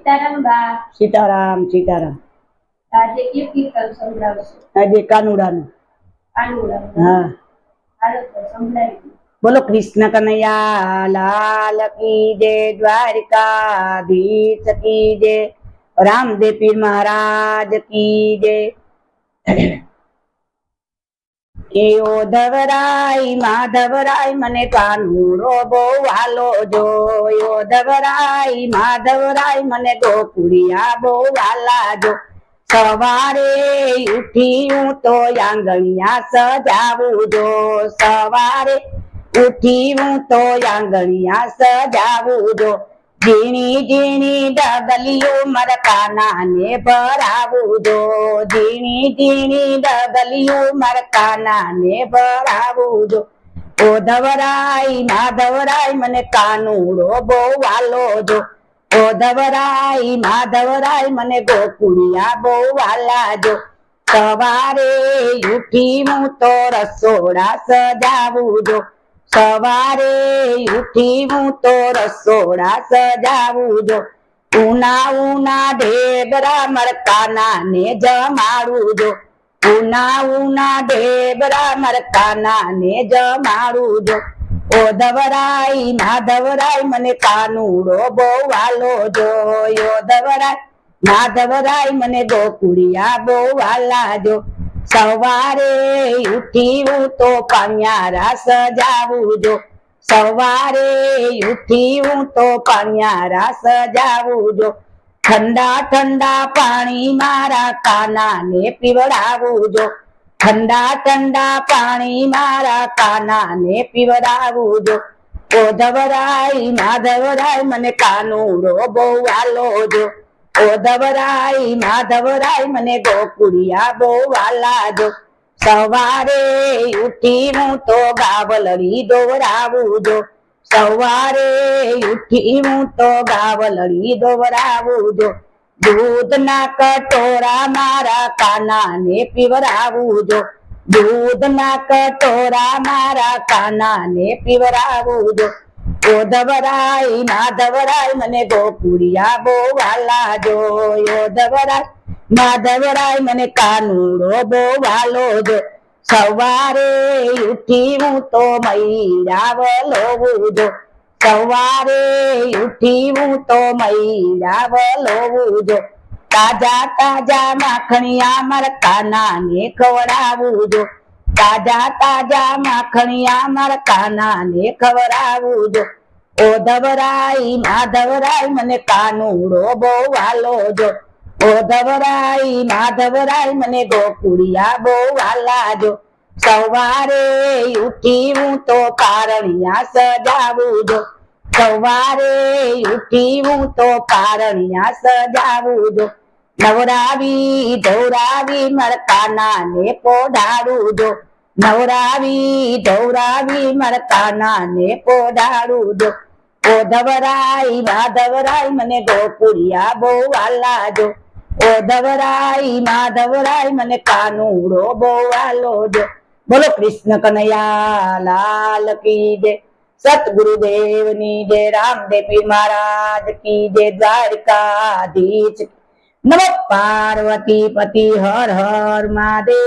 સીતારામ બા. સીતારામ સીતારામ. આજે કયું કીર્તન સંભળાવશો? આજે કાનુડાનું. કાનુડાનું? હા. હાલો તો સંભળાવી. બોલો કૃષ્ણ કનૈયા લાલ કી જય, દ્વારિકાધીશ કી જય, રામદેવ પીર મહારાજ કી જય. એ ઓધવરાય માધવરાય મને કાનુડો બહુ વાલો જો. ઓધવરાય માધવરાય મને ગોકુળિયા બહુ વાલા જો. સવારે ઉઠી હું તો આંગણિયા સજાવું જો. સવારે ઉઠી હું તો આંગણિયા સજાવું જો. ઝીણી ઝીણી ડગલીઓ મારા કાનાને ભરાવું જો. ઝીણી ઝીણી ડગલીઓ મારા કાનાને ભરાવું જો. ઓધવરાય માધવરાય મને કાનુડો બહુ વાલો જો. ઓધવરાય માધવરાય મને ગોકુળિયા બહુ વાલા જો. સવારે ઉઠી હું તો રસોડા સજાવું જો. સવારે ઉઠી હું તો રસોડા સજાવું જો. ઉના ઉના ઢેબરા મારા કાનાને જમાડું જો. ઉના ઉના ઢેબરા મારા કાનાને જમાડું જો. ઓધવરાય માધવરાય મને કાનુડો બહુ વાલો જો. ઓધવરાય માધવરાય મને ગોકુળિયા બહુ વાલા જો. સવારે ઉઠી હું તો પામ્યારા સજાવું જો. સવારે ઉઠી હું તો પામ્યારા સજાવું જો. ઠંડા ઠંડા પાણી મારા કાનાને પીવડાવું જો. ઠંડા ઠંડા પાણી મારા કાનાને પીવડાવું જો. ઓધવરાય માધવરાય મને કાનુડો બહુ વાલો જો. ઓધવરાય માધવરાય મને ગોકુળિયા બહુ વાલા જો. સવારે ઉઠી હું તો ગાવલડી દોરાવું જો. સવારે ઉઠી હું તો ગાવલડી દોરાવું જો. દૂધના કટોરા મારા કાનાને પીવરાવું જો. દૂધના કટોરા મારા કાનાને પીવરાવું જો. ઓધવરાય માધવરાય મને ગોકુળિયા બહુ વાલા જો. ઓધવરાય માધવરાય મને કાનુડો બહુ વાલો જો. સવારે ઉઠી હું તો મૈરા વલોવું જો. સવારે ઉઠી હું તો મૈરા વલોવું જો. તાજા તાજા માખણિયા મારા કાનાને ખવડાવું જો. તાજા તાજા માખણિયા મારા કાનાને ખવડાવું જો. ઓધવરાય માધવરાય મને કાનુડો બહુ વાલો જો. ઓધવરાય માધવરાય મને ગોકુળિયા બહુ વાલા જો. સવારે ઉઠી હું તો પારણિયા સજાવું જો. સવારે ઉઠી હું તો પારણિયા સજાવું જો. નવરાવી ધોરાવી મારા કાનાને પોઢાડું જો. નવરાવી ધોરાવી મારા કાનાને પોઢાડું જો. ઓધવરાય માધવરાય મને ગોકુળિયા બહુ વાલા જો. ઓધવરાય માધવરાય મને કાનુડો બહુ વાલો જો. બોલો કૃષ્ણ કનૈયા લાલ કી જય, સતગુરુદેવની જય, રામદેવ પીર મહારાજ કી જય, દ્વારિકાધીશ. નમો પાર્વતી પતિ હર હર મહાદેવ.